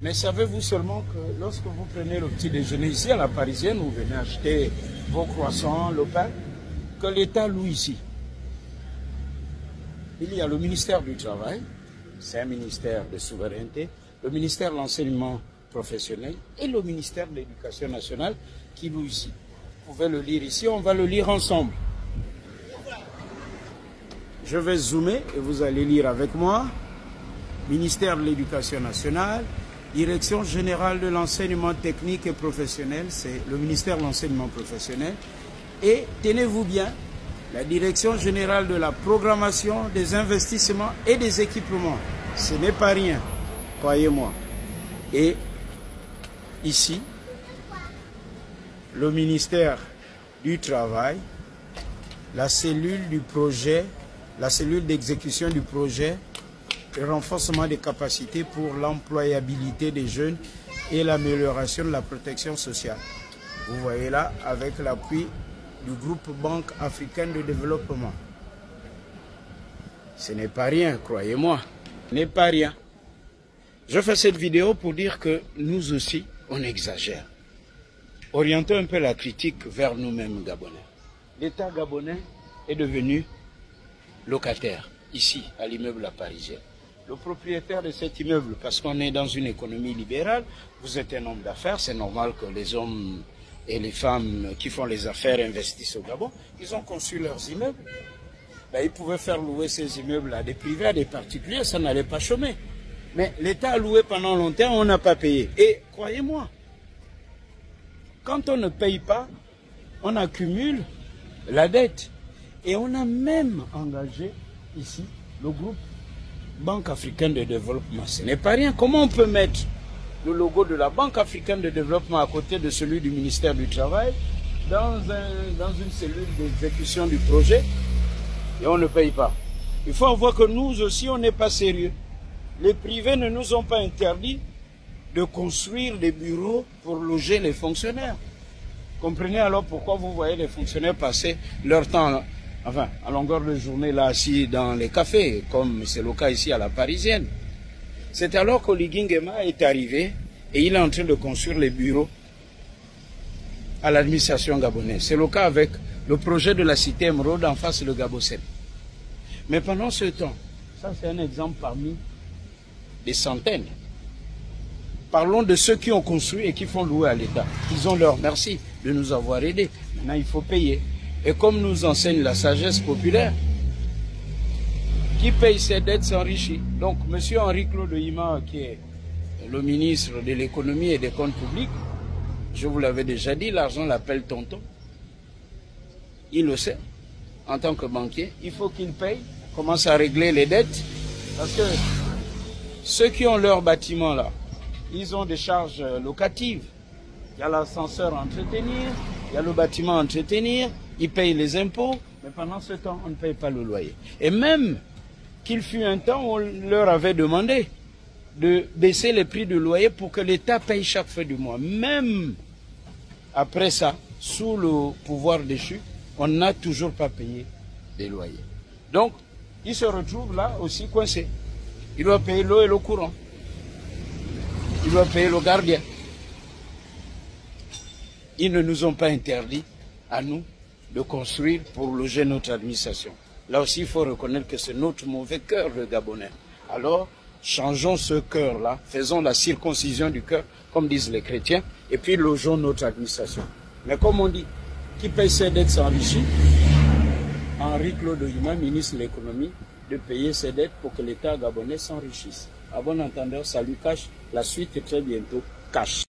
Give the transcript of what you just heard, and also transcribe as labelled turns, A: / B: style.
A: Mais savez-vous seulement que lorsque vous prenez le petit déjeuner ici à la Parisienne, vous venez acheter vos croissants, le pain, que l'État loue ici. Il y a le ministère du Travail, c'est un ministère de souveraineté, le ministère de l'enseignement professionnel et le ministère de l'Éducation nationale qui loue ici. Vous pouvez le lire ici, on va le lire ensemble. Je vais zoomer et vous allez lire avec moi. Ministère de l'Éducation nationale, Direction générale de l'enseignement technique et professionnel, c'est le ministère de l'enseignement professionnel. Et tenez-vous bien, la Direction générale de la programmation, des investissements et des équipements. Ce n'est pas rien, croyez-moi. Et ici, le ministère du Travail, la cellule du projet, la cellule d'exécution du projet, le renforcement des capacités pour l'employabilité des jeunes et l'amélioration de la protection sociale. Vous voyez là, avec l'appui du groupe Banque africaine de développement. Ce n'est pas rien, croyez-moi. Ce n'est pas rien. Je fais cette vidéo pour dire que nous aussi, on exagère. Orientons un peu la critique vers nous-mêmes Gabonais. L'État gabonais est devenu locataire, ici, à l'immeuble La Parisienne. Le propriétaire de cet immeuble, parce qu'on est dans une économie libérale, vous êtes un homme d'affaires, c'est normal que les hommes et les femmes qui font les affaires investissent au Gabon. Ils ont conçu leurs immeubles. Ben, ils pouvaient faire louer ces immeubles à des privés, à des particuliers, ça n'allait pas chômer. Mais l'État a loué pendant longtemps, on n'a pas payé. Et croyez-moi, quand on ne paye pas, on accumule la dette. Et on a même engagé ici le groupe Banque africaine de développement. Ce n'est pas rien. Comment on peut mettre le logo de la Banque africaine de développement à côté de celui du ministère du Travail dans une cellule d'exécution du projet et on ne paye pas? Il faut voir que nous aussi, on n'est pas sérieux. Les privés ne nous ont pas interdit de construire des bureaux pour loger les fonctionnaires. Comprenez alors pourquoi vous voyez les fonctionnaires passer leur temps, enfin, à longueur de journée là, assis dans les cafés, comme c'est le cas ici à la Parisienne. C'est alors qu'Oligui Nguema est arrivé et il est en train de construire les bureaux à l'administration gabonaise. C'est le cas avec le projet de la cité Émeraude en face de Gabocel. Mais pendant ce temps, ça c'est un exemple parmi des centaines. Parlons de ceux qui ont construit et qui font louer à l'État. Ils ont leur merci de nous avoir aidés. Maintenant, il faut payer. Et comme nous enseigne la sagesse populaire, qui paye ses dettes s'enrichit. Donc, M. Henri-Claude Hima, qui est le ministre de l'économie et des comptes publics, je vous l'avais déjà dit, l'argent l'appelle tonton. Il le sait. En tant que banquier, il faut qu'il paye, commence à régler les dettes. Parce que ceux qui ont leur bâtiment là, ils ont des charges locatives. Il y a l'ascenseur à entretenir, il y a le bâtiment à entretenir, ils payent les impôts, mais pendant ce temps, on ne paye pas le loyer. Et même qu'il fut un temps où on leur avait demandé de baisser les prix du loyer pour que l'État paye chaque fin du mois. Même après ça, sous le pouvoir déchu, on n'a toujours pas payé des loyers. Donc, il se retrouve là aussi coincé. Il doit payer l'eau et le courant. Il doit payer le gardien. Ils ne nous ont pas interdit, à nous, de construire pour loger notre administration. Là aussi, il faut reconnaître que c'est notre mauvais cœur, le Gabonais. Alors, changeons ce cœur-là, faisons la circoncision du cœur, comme disent les chrétiens, et puis logeons notre administration. Mais comme on dit, qui paye ses dettes s'enrichit. Henri-Claude Hima, ministre de l'économie, de payer ses dettes pour que l'État gabonais s'enrichisse. À bon entendeur, salut Cash, la suite est très bientôt Cash.